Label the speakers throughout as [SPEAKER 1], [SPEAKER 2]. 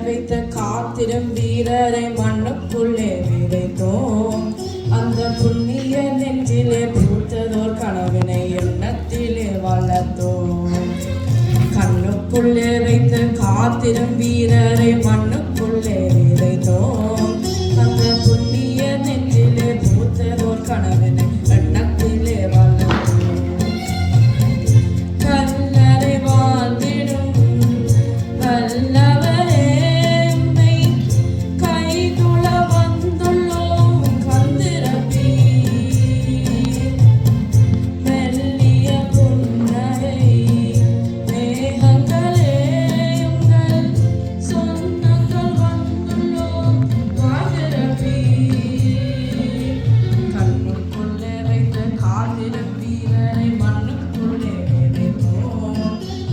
[SPEAKER 1] வைத்த காத்திரம் வீரரை மண்ணுக்குள்ளே விதைத்தோம். அந்த புண்ணிய நெஞ்சிலே பூத்ததோர் கனவினை எண்ணத்திலே வளர்த்தோம். கண்ணுக்குள்ளே வைத்த காத்திரம் வீரரை மண்ணுக்குள்ளே விதைத்தோம். அந்த புண்ணிய நெஞ்சிலே பூத்ததோர் கனவினை எண்ணத்திலே வளர்த்தோம். கல்லறை வாழ்ந்திடும் வல்லவரே உம்மை கைதொழ வந்துள்ளோம். கந்திரப்பி மெல்லிய புன்னகை மேகங்களே உங்கள் சொந்தங்கள் வந்துள்ளோம். வாதிரப்பி கண்ணுக்குள்ளே வைத்த காத்திரம் வீரரை மண்ணுக்குள்ளே விதைத்தோம்.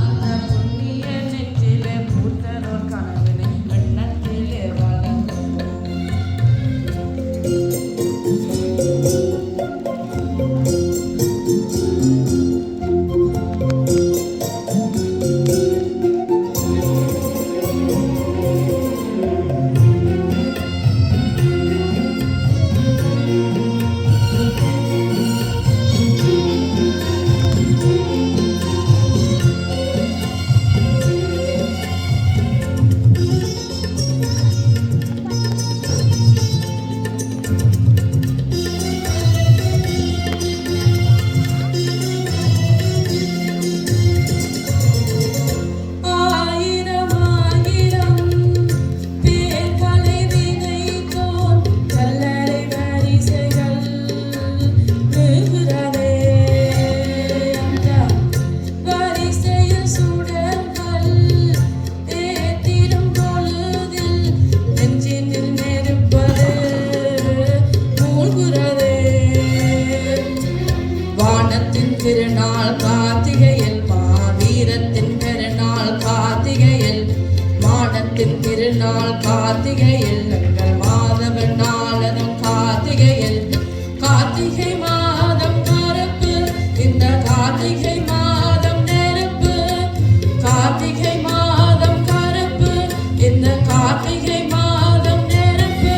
[SPEAKER 1] அந்த புண்ணிய நெஞ்சிலே பூத்ததோர் கனவினை எண்ணத்திலே வளர்த்தோம். ஆயிரம் ஆயிரம் பேர்களை விதைத்தோம். கல்லறை வரிசைகள் வெகுகிறதே. அந்த வரிசையில் சுடர்கள் ஏற்றிடும் பொழுதில் நெஞ்சினில் நெருப்பது மூழ்கிறதே. வானத்தின் திருநாள் கார்த்திகையில் மாவீரத்தின் பெருநாள் கார்த்திகையில் மானத்தின் திருநாள் கார்த்திகையில் எங்கள் மாதவன் நாளதும் கார்த்திகையில் கார்த்திகை மாதம் கருப்பு இந்த கார்த்திகை மாதம் நெருப்பு. கார்த்திகை மாதம் கருப்பு இந்த கார்த்திகை மாதம் நெருப்பு.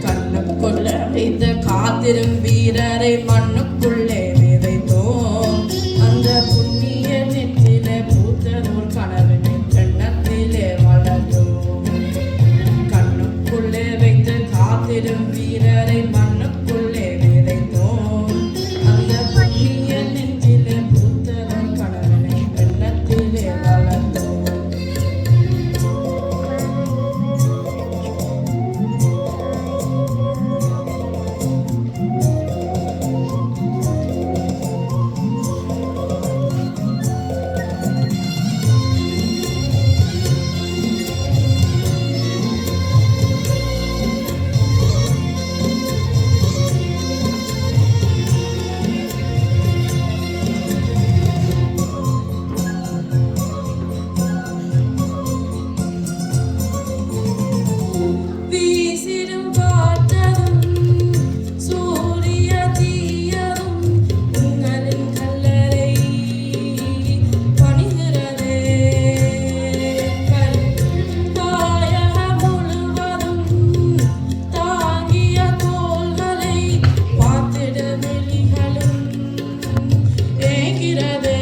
[SPEAKER 1] கண்ணுக்குள்ள வைத்த காத்திரும் வீரரை மண்ணுக்குள்ளே விதைத்தோம். அந்த புண்ணிய நெற்றிலே பூத்ததோர் கனவினை எண்ணத்திலே வளர்த்தோம். கண்ணுக்குள்ளே வைத்த காத்திரும் வீரரை மண்ணுக்குள்ளே விதைத்தோம். அந்த புண்ணிய நெஞ்சிலே பூத்ததோர் கனவினை எண்ணத்திலே வளர்த்தோம். வீசிடும் காற்றதும் சூரிய தீயதும் உங்களின் கல்லறை பணிகிறதே. தாயகம் முழுவதும் தாங்கிய தோள்களை பார்த்திட வெளிகளும் ஏங்கிறதே.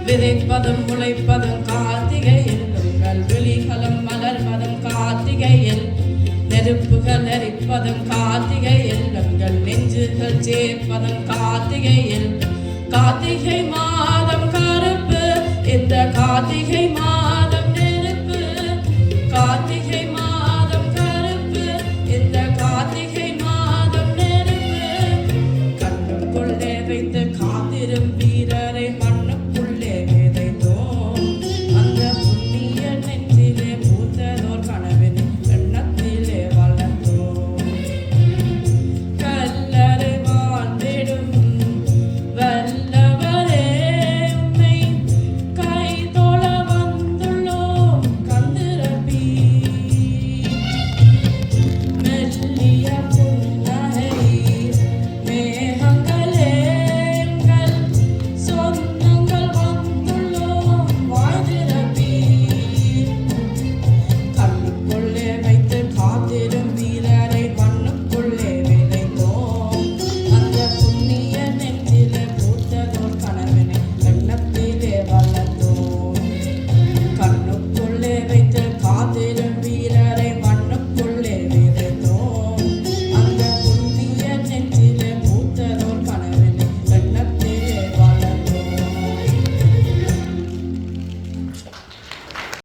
[SPEAKER 1] விதைப்பதும் முளைப்பதும் கார்த்திகையில் உங்கள் விழிகளும் மலர்வதும் கார்த்திகையில் நெருப்புகள் எரிப்பதும் கார்த்திகையில் உங்கள் நெஞ்சுகள் சேர்ப்பதும் கார்த்திகையில். கார்த்திகை மாதம் கருப்பு இந்த கார்த்திகை மாதம்